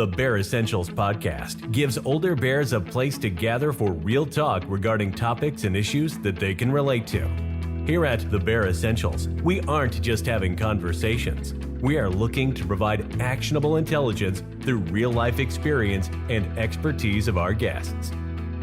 The Bear Essentials podcast gives older bears a place to gather for real talk regarding topics and issues that they can relate to. Here at The Bear Essentials, we aren't just having conversations. We are looking to provide actionable intelligence through real-life experience and expertise of our guests.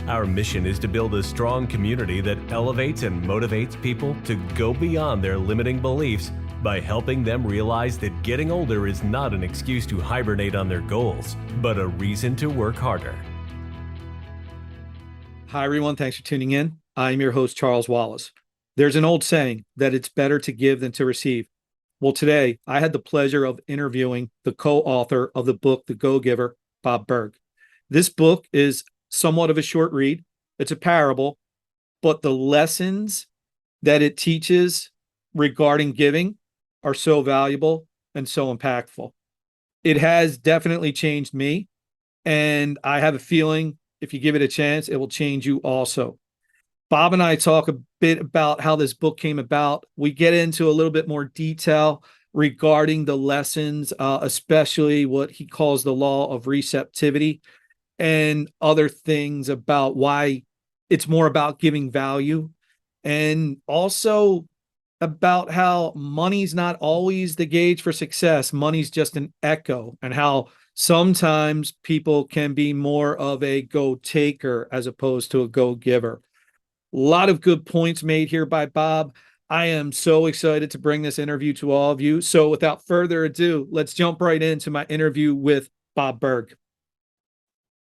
Our mission is to build a strong community that elevates and motivates people to go beyond their limiting beliefs by helping them realize that getting older is not an excuse to hibernate on their goals, but a reason to work harder. Hi, everyone. Thanks for tuning in. I'm your host, Charles Wallace. There's an old saying that it's better to give than to receive. Well, today, I had the pleasure of interviewing the co-author of the book, The Go-Giver, Bob Burg. This book is somewhat of a short read. It's a parable, but the lessons that it teaches regarding giving are so valuable and so impactful. It has definitely changed me, and I have a feeling if you give it a chance, it will change you also. Bob and I talk a bit about how this book came about. We get into a little bit more detail regarding the lessons, especially what he calls the Law of Receptivity and other things about why it's more about giving value, and also about how money's not always the gauge for success. Money's just an echo, and how sometimes people can be more of a go-taker as opposed to a go-giver. A lot of good points made here by Bob. I am so excited to bring this interview to all of you. So without further ado, let's jump right into my interview with Bob Burg.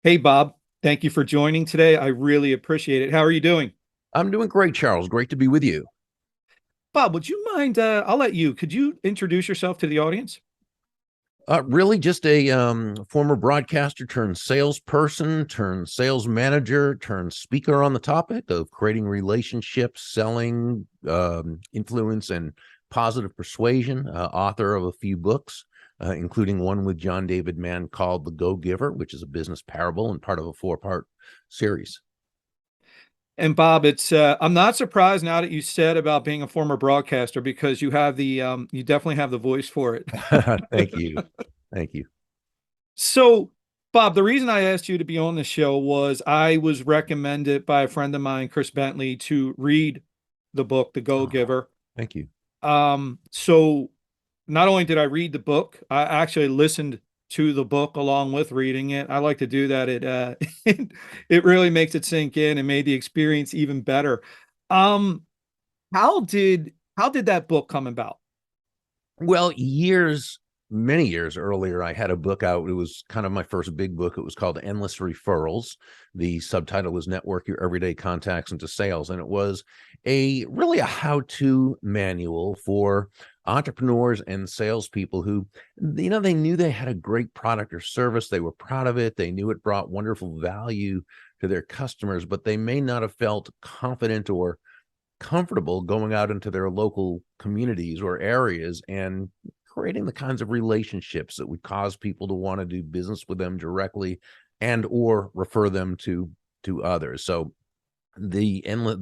Hey, Bob, thank you for joining today. I really appreciate it. How are you doing? I'm doing great, Charles. Great to be with you. Bob, would you mind, could you introduce yourself to the audience? Really just a former broadcaster turned salesperson, turned sales manager, turned speaker on the topic of creating relationships, selling, influence, and positive persuasion, author of a few books, including one with John David Mann called The Go-Giver, which is a business parable and part of a 4-part series. And Bob, it's I'm not surprised now that you said about being a former broadcaster, because you have the you definitely have the voice for it. Thank you. Thank you. So, Bob, the reason I asked you to be on the show was I was recommended by a friend of mine, Chris Bentley, to read the book, The Go-Giver. Thank you. So not only did I read the book, I actually listened to the book along with reading it. I like to do that. It really makes it sink in and made the experience even better. How did that book come about? Well, many years earlier, I had a book out. It was kind of my first big book. It was called Endless Referrals. The subtitle was Network Your Everyday Contacts into Sales. And it was really a how-to manual for entrepreneurs and salespeople who, they knew they had a great product or service. They were proud of it. They knew it brought wonderful value to their customers, but they may not have felt confident or comfortable going out into their local communities or areas and creating the kinds of relationships that would cause people to want to do business with them directly and or refer them to others. So the Endless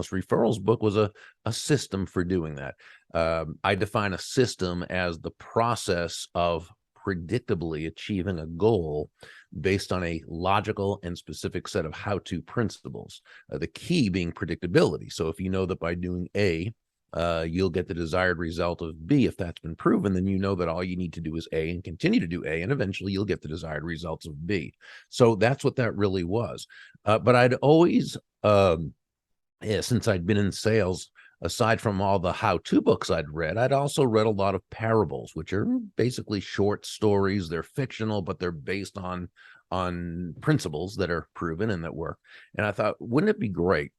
Referrals book was a system for doing that. I define a system as the process of predictably achieving a goal based on a logical and specific set of how-to principles. The key being predictability. So if you know that by doing A, you'll get the desired result of B. If that's been proven, then you know that all you need to do is A and continue to do A, and eventually you'll get the desired results of B. So that's what that really was. But I'd always, since I'd been in sales, aside from all the how-to books I'd read, I'd also read a lot of parables, which are basically short stories. They're fictional, but they're based on principles that are proven and that work. And I thought, wouldn't it be great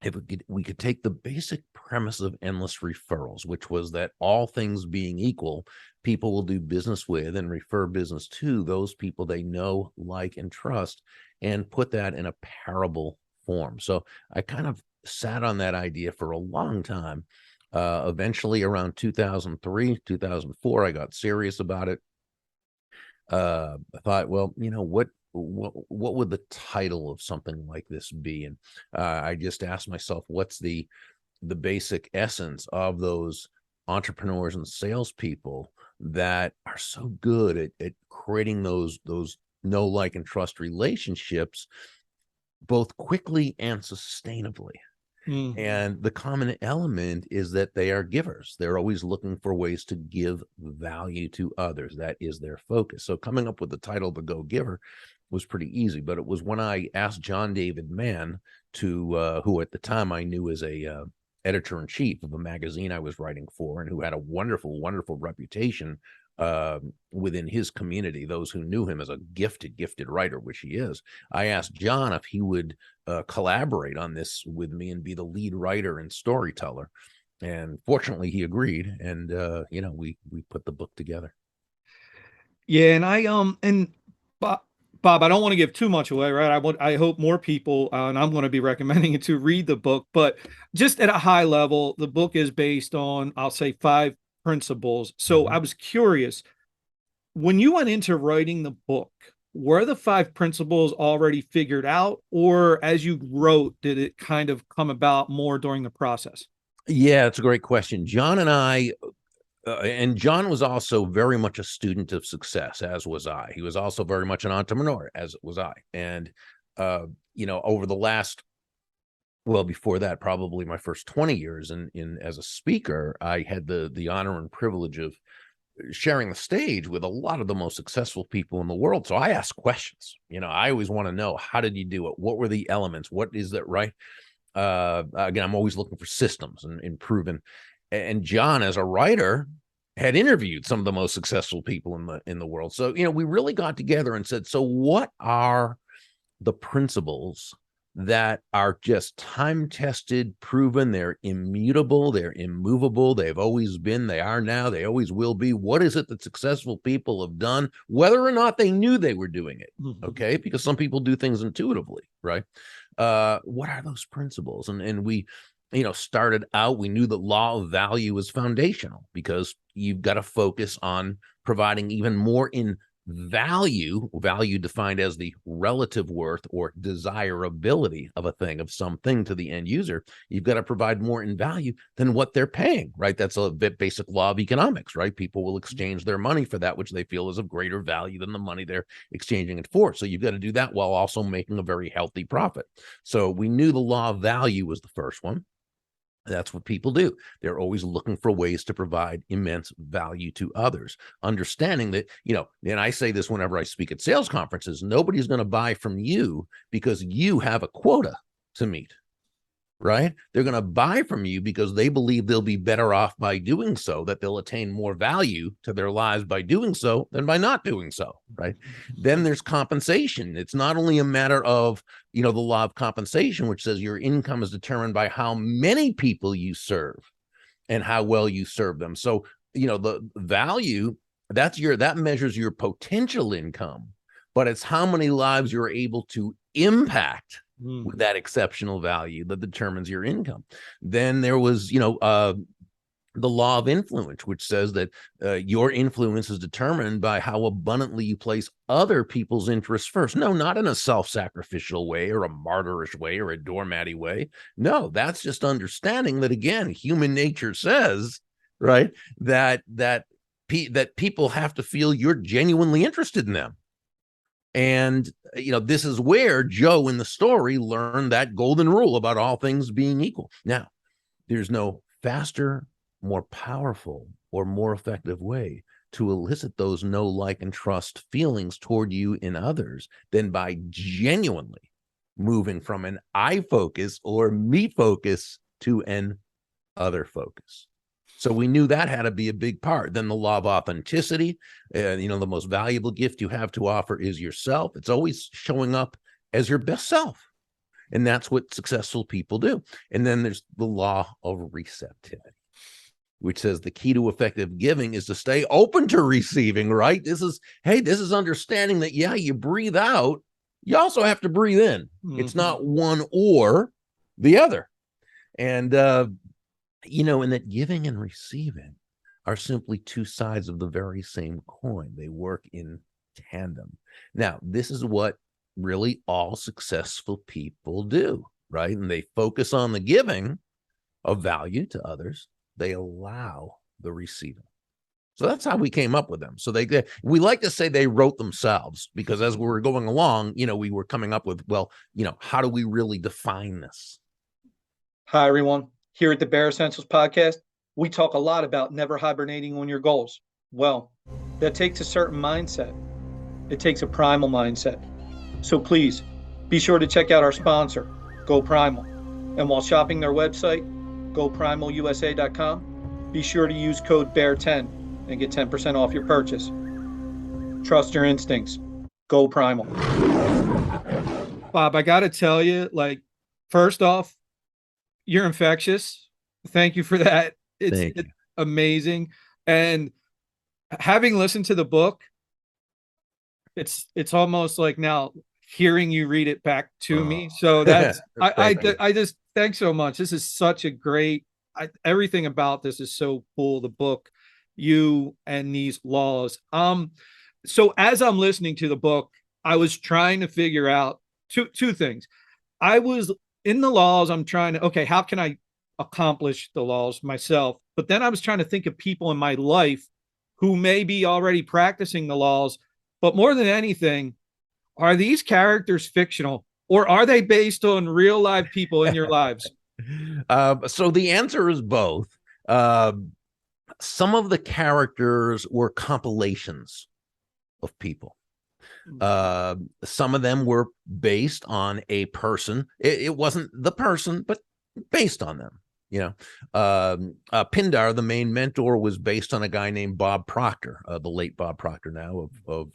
if we could take the basic premise of Endless Referrals, which was that all things being equal, people will do business with and refer business to those people they know, like, and trust, and put that in a parable form. So I kind of sat on that idea for a long time. Eventually around 2003, 2004, I got serious about it. I thought, well, what would the title of something like this be? And I just asked myself, what's the basic essence of those entrepreneurs and salespeople that are so good at creating those know, like, and trust relationships, both quickly and sustainably. Mm. And the common element is that they are givers. They're always looking for ways to give value to others. That is their focus. So coming up with the title The Go Giver was pretty easy, but it was when I asked John David Mann to, who at the time I knew as a editor-in-chief of a magazine I was writing for, and who had a wonderful, wonderful reputation within his community, those who knew him as a gifted writer, which he is. I asked John if he would collaborate on this with me and be the lead writer and storyteller. And fortunately, he agreed. And, we put the book together. Yeah. And Bob, I don't want to give too much away, right? I hope more people, and I'm going to be recommending it to read the book, but just at a high level, the book is based on, I'll say, 5 principles. So I was curious, when you went into writing the book, were the 5 principles already figured out, or as you wrote, did it kind of come about more during the process? Yeah, it's a great question. John and I, and John was also very much a student of success, as was I. He was also very much an entrepreneur, as was I. And, over the last, well, before that, probably my first 20 years in as a speaker, I had the honor and privilege of sharing the stage with a lot of the most successful people in the world. So I ask questions. I always want to know, how did you do it? What were the elements? What is that, right? Again, I'm always looking for systems and improving. And John, as a writer, had interviewed some of the most successful people in the world. So, we really got together and said, so what are the principles that are just time-tested, proven, they're immutable, they're immovable, they've always been, they are now, they always will be? What is it that successful people have done, whether or not they knew they were doing it? Okay, because some people do things intuitively, right? What are those principles? And we, started out, we knew that law of value was foundational, because you've got to focus on providing even more in value defined as the relative worth or desirability of a thing, of something, to the end user. You've got to provide more in value than what they're paying, right? That's a basic law of economics, right? People will exchange their money for that which they feel is of greater value than the money they're exchanging it for. So you've got to do that while also making a very healthy profit. So we knew the law of value was the first one. That's what people do. They're always looking for ways to provide immense value to others, understanding that, and I say this whenever I speak at sales conferences, nobody's going to buy from you because you have a quota to meet, right? They're going to buy from you because they believe they'll be better off by doing so, that they'll attain more value to their lives by doing so than by not doing so, right? Then there's compensation. It's not only a matter of, the law of compensation, which says your income is determined by how many people you serve and how well you serve them. So, the value, that measures your potential income, but it's how many lives you're able to impact with that exceptional value that determines your income. Then there was, the law of influence, which says that your influence is determined by how abundantly you place other people's interests first. No, not in a self-sacrificial way or a martyrish way or a doormatty way. No, that's just understanding that, again, human nature says, right, that people have to feel you're genuinely interested in them. And, this is where Joe in the story learned that golden rule about all things being equal. Now, there's no faster, more powerful, or more effective way to elicit those know, like, and trust feelings toward you in others than by genuinely moving from an I focus or me focus to an other focus. So we knew that had to be a big part. Then the law of authenticity, the most valuable gift you have to offer is yourself. It's always showing up as your best self. And that's what successful people do. And then there's the law of receptivity, which says the key to effective giving is to stay open to receiving, right? This is understanding that, you breathe out, you also have to breathe in. It's not one or the other. And, and that giving and receiving are simply two sides of the very same coin. They work in tandem. Now, this is what really all successful people do, right? And they focus on the giving of value to others. They allow the receiving. So that's how we came up with them. So we like to say they wrote themselves, because as we were going along, we were coming up with, well, how do we really define this? Hi, everyone. Here at the Bear Essentials podcast, we talk a lot about never hibernating on your goals. Well, that takes a certain mindset. It takes a primal mindset. So please be sure to check out our sponsor, Go Primal. And while shopping their website, goprimalusa.com, be sure to use code BEAR10 and get 10% off your purchase. Trust your instincts. Go Primal. Bob, I got to tell you, first off, you're infectious. Thank you for that. It's amazing. And having listened to the book, it's almost like now hearing you read it back to me. So that's I just thanks so much. This is such a great everything about this is so cool. The book, you and these laws. So as I'm listening to the book, I was trying to figure out two things. I was in the laws. I'm trying to, okay, how can I accomplish the laws myself? But then I was trying to think of people in my life who may be already practicing the laws. But more than anything, are these characters fictional, or are they based on real live people in your lives? So the answer is both. Some of the characters were compilations of people. Some of them were based on a person. It wasn't the person, but based on them. Pindar, the main mentor, was based on a guy named Bob Proctor, the late Bob Proctor, now of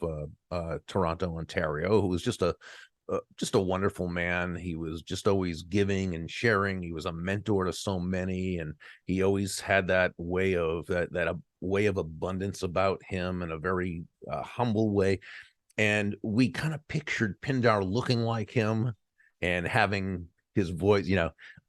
Toronto, Ontario, who was just a wonderful man. He was just always giving and sharing. He was a mentor to so many, and he always had that way of abundance about him in a very humble way. And we kind of pictured Pindar looking like him and having his voice.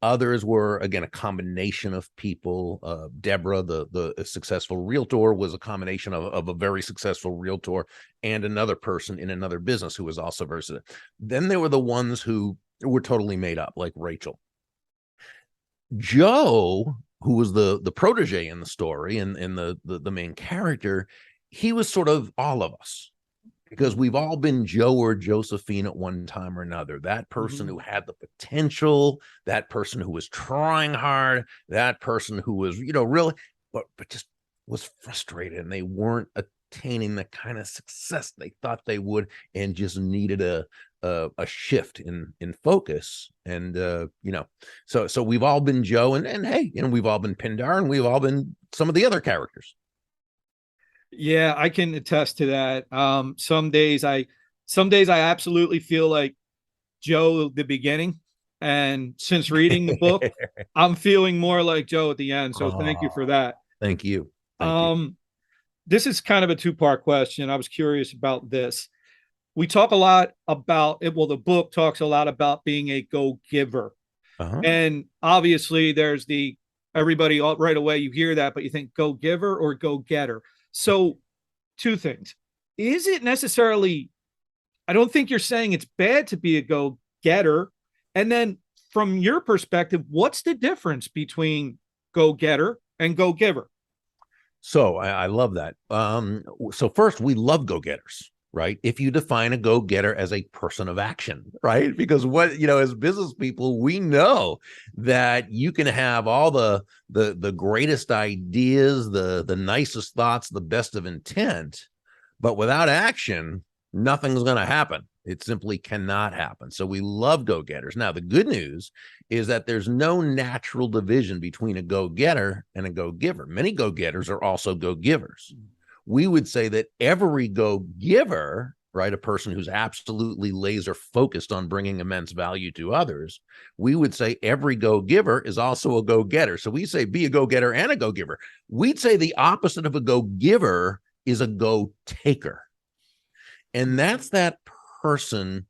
Others were, again, a combination of people. Deborah, the successful realtor, was a combination of a very successful realtor and another person in another business who was also very successful. Then there were the ones who were totally made up, like Rachel. Joe, who was the protege in the story and the main character, he was sort of all of us. Because we've all been Joe or Josephine at one time or another. That person who had the potential, that person who was trying hard, that person who was, really, but just was frustrated, and they weren't attaining the kind of success they thought they would, and just needed a shift in focus. And so we've all been Joe, and hey, we've all been Pindar, and we've all been some of the other characters. Yeah, I can attest to that. Some days I absolutely feel like Joe at the beginning, and since reading the book, I'm feeling more like Joe at the end. So thank you for that. Thank you. This is kind of a two-part question. I was curious about this. We talk a lot about it. Well, the book talks a lot about being a go-giver. And obviously there's everybody right away, you hear that, but you think go-giver or go-getter. So two things. Is it necessarily, I don't think you're saying it's bad to be a go-getter. And then from your perspective, what's the difference between go-getter and go-giver? So I love that. So first, we love go-getters, right? If you define a go-getter as a person of action, right? Because as business people, we know that you can have all the greatest ideas, the nicest thoughts, the best of intent, but without action, nothing's going to happen. It simply cannot happen. So we love go-getters. Now, the good news is that there's no natural division between a go-getter and a go-giver. Many go-getters are also go-givers. We would say that every go-giver, right, a person who's absolutely laser focused on bringing immense value to others, we would say every go-giver is also a go-getter. So we say be a go-getter and a go-giver. We'd say the opposite of a go-giver is a go-taker. And that's that person,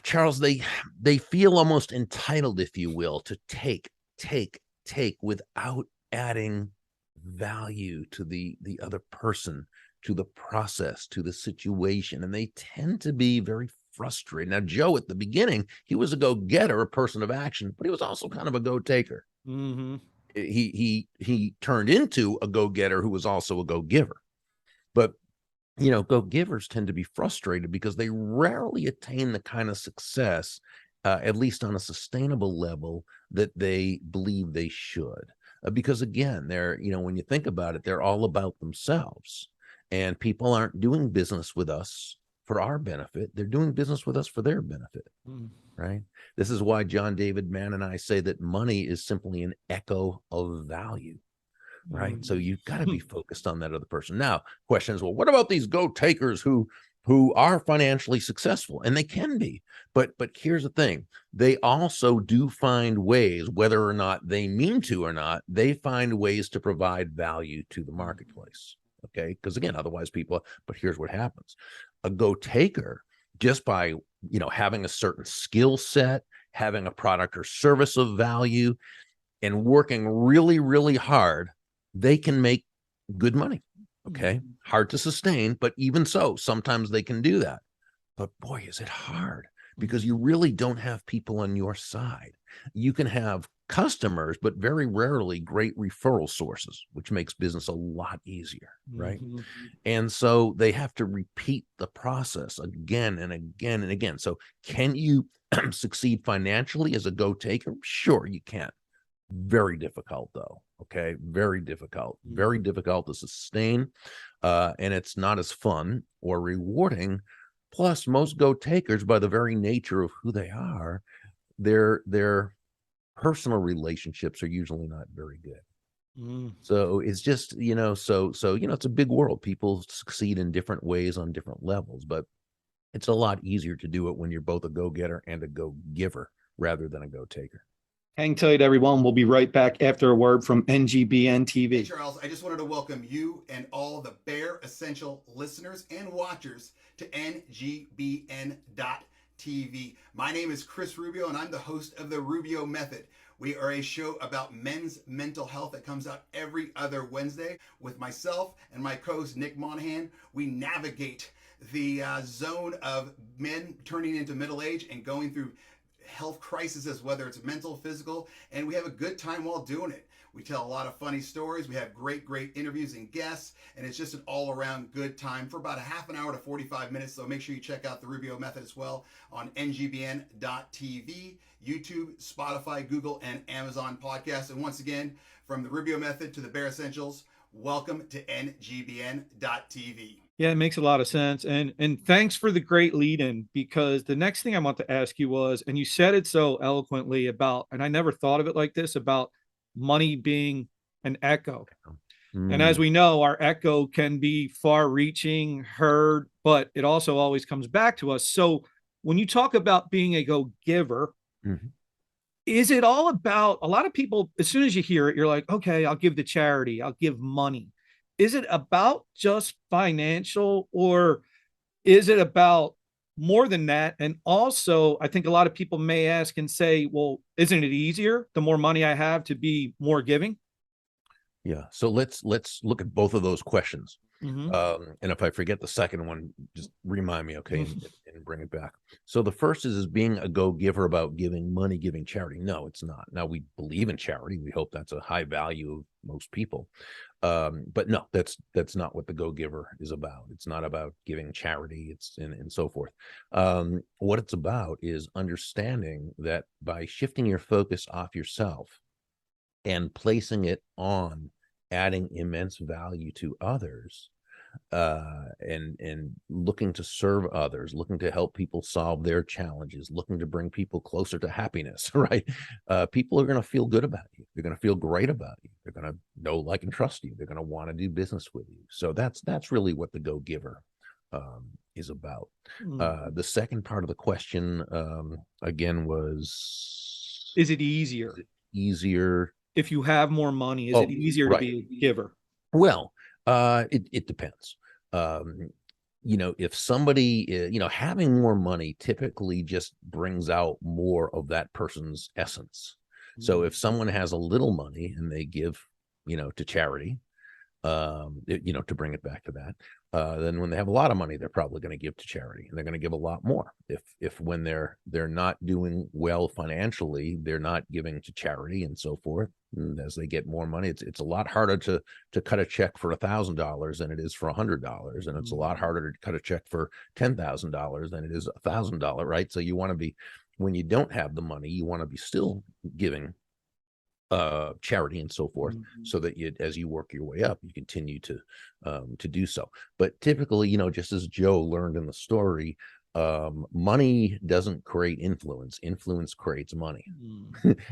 Charles, they feel almost entitled, if you will, to take without adding value to the other person, to the process, to the situation. And they tend to be very frustrated. Now, Joe, at the beginning, he was a go-getter, a person of action, but he was also kind of a go-taker. He turned into a go-getter who was also a go-giver. But go-givers tend to be frustrated because they rarely attain the kind of success, at least on a sustainable level, that they believe they should. Because again, they're, when you think about it, they're all about themselves, and people aren't doing business with us for our benefit. They're doing business with us for their benefit. Right? This is why John David Mann and I say that money is simply an echo of value. Right. So you've got to be focused on that other person. Now, question is, well, what about these go-takers who are financially successful? And they can be, but here's the thing. They also do find ways, whether or not they mean to or not, they find ways to provide value to the marketplace. Okay. Because again, otherwise but here's what happens. A go-taker, just by, having a certain skill set, having a product or service of value, and working really, really hard, they can make good money. Okay. Hard to sustain, but even so, sometimes they can do that. But boy, is it hard, because you really don't have people on your side. You can have customers, but very rarely great referral sources, which makes business a lot easier. Right. And so they have to repeat the process again and again and again. So can you succeed financially as a go-taker? Sure, you can. Very difficult, though. Okay. Very difficult to sustain. And it's not as fun or rewarding. Plus, most go-takers, by the very nature of who they are, their personal relationships are usually not very good. So it's just, it's a big world. People succeed in different ways on different levels, but it's a lot easier to do it when you're both a go-getter and a go-giver rather than a go-taker. Hang tight, everyone. We'll be right back after a word from NGBN TV. Hey, Charles, I just wanted to welcome you and all the Bear Essential listeners and watchers to NGBN.TV. My name is Chris Rubio, and I'm the host of The Rubio Method. We are a show about men's mental health that comes out every other Wednesday. With myself and my co-host, Nick Monahan, we navigate the zone of men turning into middle age and going through health crises, whether it's mental, physical, and we have a good time while doing it. We tell a lot of funny stories. We have great interviews and guests, and it's just an all-around good time for about a half an hour to 45 minutes. So make sure you check out the Rubio Method as well on ngbn.tv, YouTube, Spotify, Google, and Amazon podcasts. And once again, from the Rubio Method to the Bear Essentials, welcome to ngbn.tv. Yeah, it makes a lot of sense. And thanks for the great lead in, because the next thing I want to ask you was, and you said it so eloquently about, and I never thought of it like this, about money being an echo. And as we know, our echo can be far reaching, heard, but it also always comes back to us. So when you talk about being a go-giver, is it all about, a lot of people, as soon as you hear it, you're like, okay, I'll give to charity, I'll give money. Is it about just financial, or is it about more than that? And also, I think a lot of people may ask and say, well, isn't it easier the more money I have to be more giving? Yeah. So let's look at both of those questions. And if I forget the second one, just remind me, okay, and bring it back. So the first is being a go-giver about giving money, giving charity. No, it's not. Now, we believe in charity. We hope that's a high value of most people. But no, that's not what the go-giver is about. It's not about giving charity. It's and so forth. What it's about is understanding that by shifting your focus off yourself and placing it on adding immense value to others, and looking to serve others, looking to help people solve their challenges, looking to bring people closer to happiness, right? People are going to feel good about you. They're going to feel great about you. They're going to know, like, and trust you. They're going to want to do business with you. So that's really what the go-giver is about. The second part of the question, again, was... Is it easier? If you have more money, is it easier to be a giver? Well, it depends. If somebody, having more money typically just brings out more of that person's essence. So if someone has a little money and they give, to charity, to bring it back to that, then when they have a lot of money, they're probably going to give to charity, and they're going to give a lot more. If when they're not doing well financially, they're not giving to charity and so forth. And as they get more money, it's a lot harder to cut a check for $1,000 than it is for $100, and it's a lot harder to cut a check for $10,000 than it is $1,000, right? So you want to be, when you don't have the money, you want to be still giving charity and so forth, so that as you work your way up, you continue to do so. But typically, just as Joe learned in the story, money doesn't create influence. Influence creates money.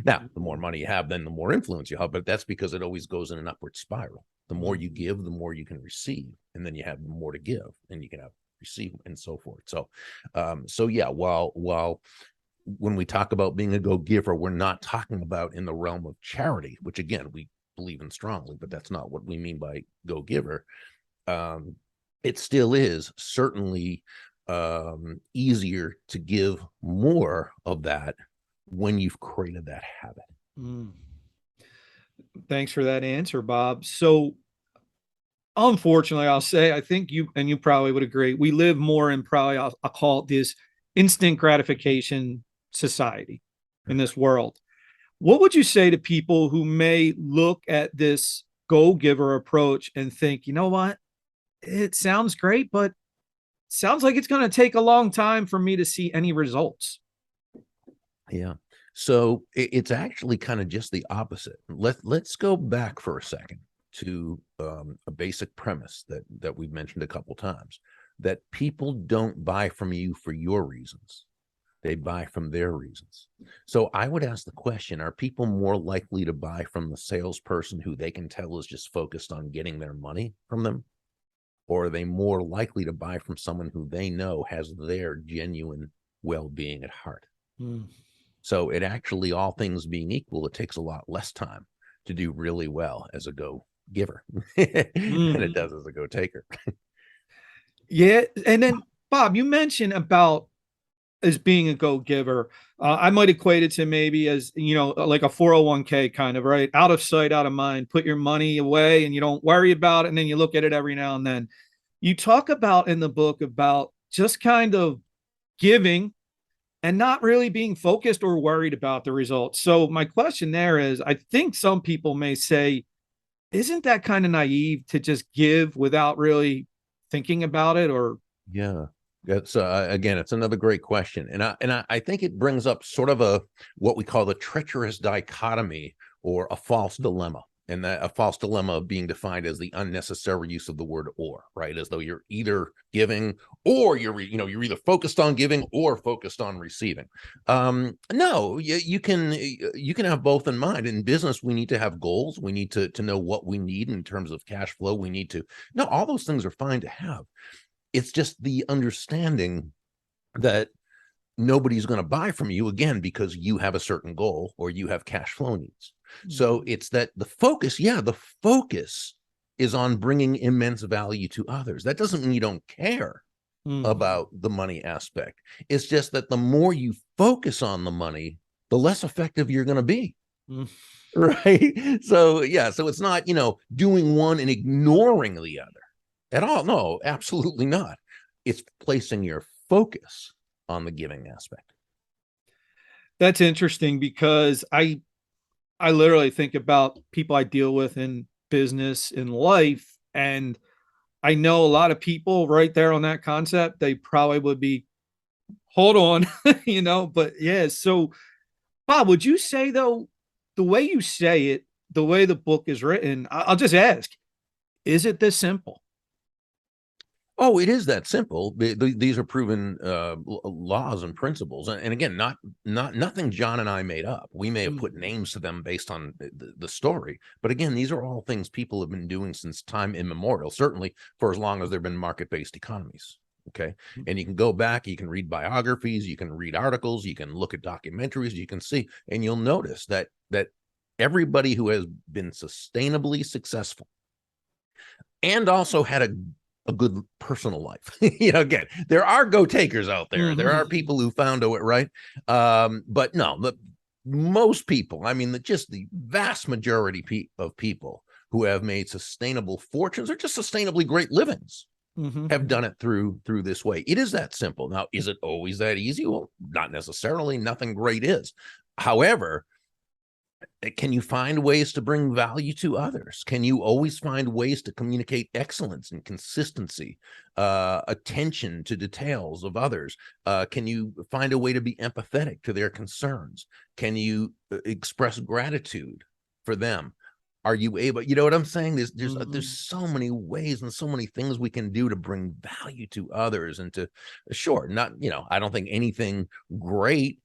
Now, the more money you have, then the more influence you have, but that's because it always goes in an upward spiral. The more you give, the more you can receive, and then you have more to give, and you can have receive, and so forth. So yeah, while when we talk about being a go-giver, we're not talking about in the realm of charity, which again, we believe in strongly, but that's not what we mean by go-giver. It still is certainly easier to give more of that when you've created that habit. Thanks for that answer, Bob. So unfortunately, I'll say, I think you probably would agree, we live more in probably, I'll call it this instant gratification society in this world. What would you say to people who may look at this go-giver approach and think, you know what, it sounds great, but sounds like it's going to take a long time for me to see any results? Yeah. So it's actually kind of just the opposite. Let's go back for a second to a basic premise that we've mentioned a couple times, that people don't buy from you for your reasons. They buy from their reasons. So I would ask the question, are people more likely to buy from the salesperson who they can tell is just focused on getting their money from them? Or are they more likely to buy from someone who they know has their genuine well-being at heart? So it actually, all things being equal, it takes a lot less time to do really well as a go-giver than it does as a go-taker. Yeah. And then, Bob, you mentioned about as being a go-giver. I might equate it to maybe as, like a 401k kind of, right? Out of sight, out of mind. Put your money away and you don't worry about it. And then you look at it every now and then. You talk about in the book about just kind of giving and not really being focused or worried about the results. So my question there is, I think some people may say, isn't that kind of naive to just give without really thinking about it? Or yeah, that's again, it's another great question, and I think it brings up sort of what we call the treacherous dichotomy, or a false dilemma. And that a false dilemma being defined as the unnecessary use of the word "or," right? As though you're either giving or you're either focused on giving or focused on receiving. No, you can have both in mind. In business, we need to have goals. We need to know what we need in terms of cash flow. We need to no, all those things are fine to have. It's just the understanding that nobody's going to buy from you, again, because you have a certain goal or you have cash flow needs. So it's that the focus is on bringing immense value to others. That doesn't mean you don't care about the money aspect. It's just that the more you focus on the money, the less effective you're going to be. Right. So, yeah. So it's not, doing one and ignoring the other at all. No, absolutely not. It's placing your focus on the giving aspect. That's interesting, because I literally think about people I deal with in business, in life, and I know a lot of people right there on that concept, they probably would be, hold on, but yeah. So Bob, would you say though, the way you say it, the way the book is written, I'll just ask, is it this simple? Oh, it is that simple. These are proven laws and principles, and again, nothing John and I made up. We may have put names to them based on the story, but again, these are all things people have been doing since time immemorial. Certainly, for as long as there've been market-based economies. Okay, and you can go back, you can read biographies, you can read articles, you can look at documentaries, you can see, and you'll notice that everybody who has been sustainably successful and also had a good personal life. Again, there are go-takers out there. There are people who found it right. But no, most people, just the vast majority of people who have made sustainable fortunes or just sustainably great livings have done it through this way. It is that simple. Now, is it always that easy? Well, not necessarily. Nothing great is. However, can you find ways to bring value to others? Can you always find ways to communicate excellence and consistency, attention to details of others? Can you find a way to be empathetic to their concerns? Can you express gratitude for them? Are you able, you know what I'm saying? There's so many ways and so many things we can do to bring value to others and to, sure, not, I don't think anything great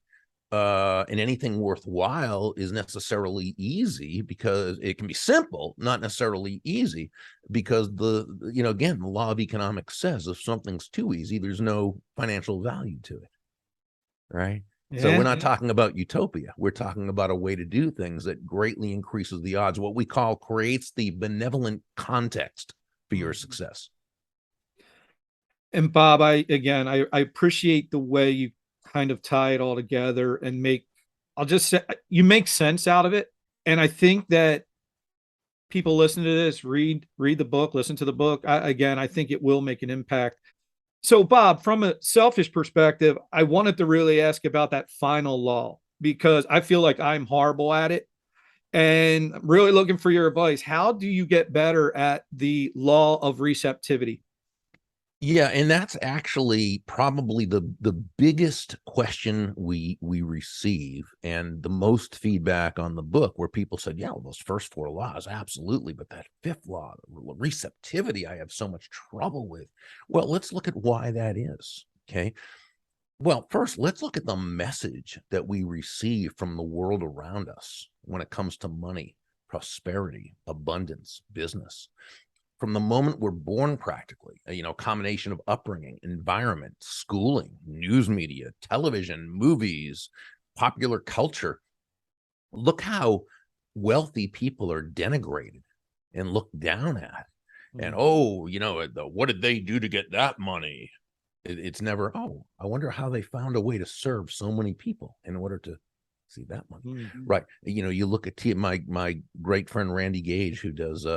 and anything worthwhile is necessarily easy, because it can be simple, not necessarily easy, because again, the law of economics says if something's too easy, there's no financial value to it, right? So we're not talking about utopia. We're talking about a way to do things that greatly increases the odds, what we call creates the benevolent context for your success. And Bob, I appreciate the way you kind of tie it all together and I'll just say, you make sense out of it. And I think that people listen to this, read the book, listen to the book. I think it will make an impact. So Bob, from a selfish perspective, I wanted to really ask about that final law, because I feel like I'm horrible at it and I'm really looking for your advice. How do you get better at the law of receptivity? Yeah, and that's actually probably the biggest question we receive, and the most feedback on the book, where people said, yeah, well, those first 4 laws, absolutely, but that 5th law, receptivity, I have so much trouble with. Well, let's look at why that is, okay? Well, first, let's look at the message that we receive from the world around us when it comes to money, prosperity, abundance, business. From the moment we're born, practically, a combination of upbringing, environment, schooling, news media, television, movies, popular culture. Look how wealthy people are denigrated and looked down at. And, what did they do to get that money? It's never, I wonder how they found a way to serve so many people in order to see that money. Right. You look at my great friend Randy Gage, who does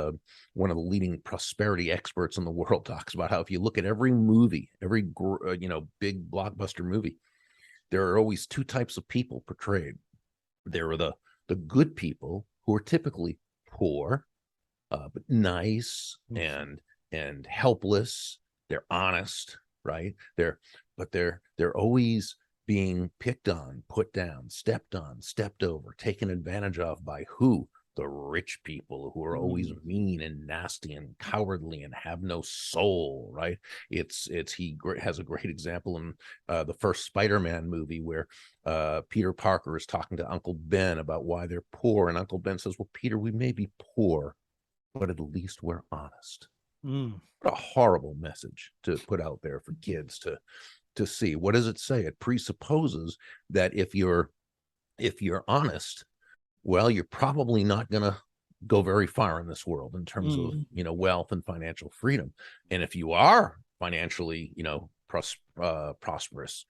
one of the leading prosperity experts in the world, talks about how if you look at every movie, every big blockbuster movie, there are always 2 types of people portrayed. There are the good people, who are typically poor, but nice and helpless. They're honest, right? They're always being picked on, put down, stepped over, taken advantage of by who? The rich people, who are always mean and nasty and cowardly and have no soul, right? He has a great example in the first Spider-Man movie, where Peter Parker is talking to Uncle Ben about why they're poor, and Uncle Ben says, well, Peter, we may be poor, but at least we're honest. What a horrible message to put out there for kids to see. What does it say? It presupposes that if you're honest, well, you're probably not going to go very far in this world in terms of, wealth and financial freedom. And if you are financially, prosperous,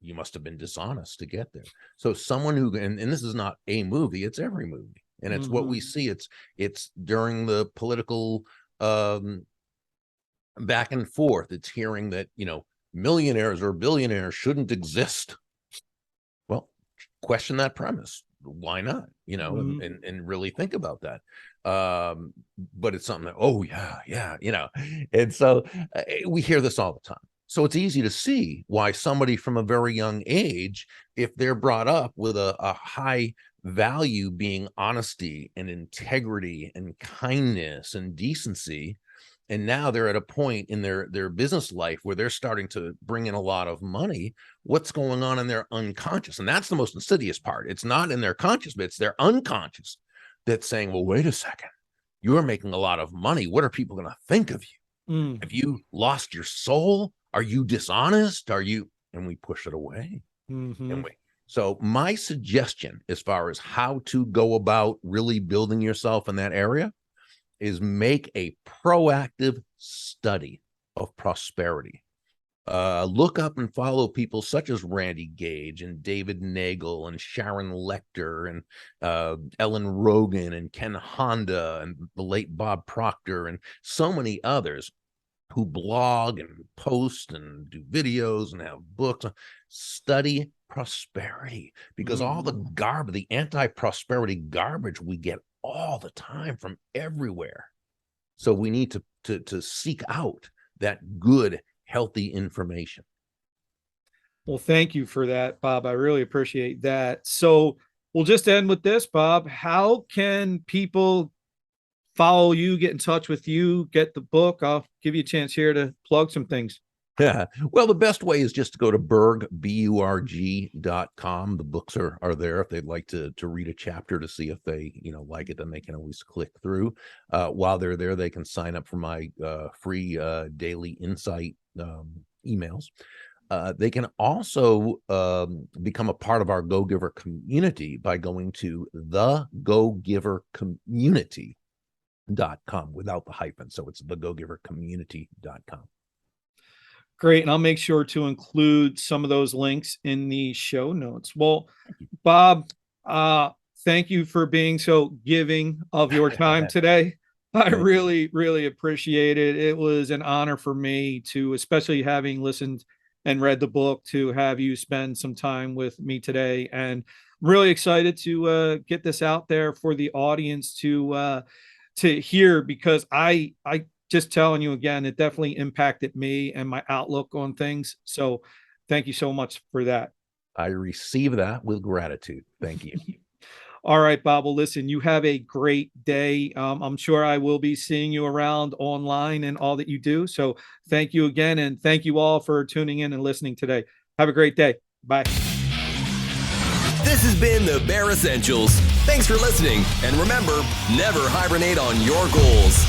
you must have been dishonest to get there. So someone who, and this is not a movie, it's every movie. And it's what we see. It's during the political back and forth. It's hearing that, millionaires or billionaires shouldn't exist. Well, question that premise. Why not? And really think about that. But it's something that, and so we hear this all the time. So it's easy to see why somebody from a very young age, if they're brought up with a high value being honesty and integrity and kindness and decency, and now they're at a point in their business life where they're starting to bring in a lot of money, what's going on in their unconscious? And that's the most insidious part. It's not in their conscious, but it's their unconscious that's saying, well, wait a second, you're making a lot of money. What are people going to think of you? Have you lost your soul? Are you dishonest? And we push it away. So my suggestion, as far as how to go about really building yourself in that area, is make a proactive study of prosperity. Look up and follow people such as Randy Gage and David Nagel and Sharon Lechter and Ellen Rogan and Ken Honda and the late Bob Proctor and so many others who blog and post and do videos and have books. Study prosperity, because all the anti-prosperity garbage we get all the time from everywhere. So we need to seek out that good, healthy information. Well, thank you for that, Bob. I really appreciate that. So we'll just end with this, Bob. How can people follow you, get in touch with you, get the book? I'll give you a chance here to plug some things. Yeah. Well, the best way is just to go to Burg, BURG.com. The books are there. If they'd like to read a chapter to see if they, like it, then they can always click through. While they're there, they can sign up for my free daily insight emails. They can also become a part of our Go Giver community by going to thegogivercommunity.com without the hyphen. So it's thegogivercommunity.com. Great. And I'll make sure to include some of those links in the show notes. Well, Bob, thank you for being so giving of your time today. I really, really appreciate it. It was an honor for me to, especially having listened and read the book, to have you spend some time with me today. And I'm really excited to get this out there for the audience to hear, because I just telling you again, it definitely impacted me and my outlook on things. So thank you so much for that. I receive that with gratitude. Thank you. All right, Bob. Well, listen, you have a great day. I'm sure I will be seeing you around online and all that you do. So thank you again. And thank you all for tuning in and listening today. Have a great day. Bye. This has been the Bear Essentials. Thanks for listening. And remember, never hibernate on your goals.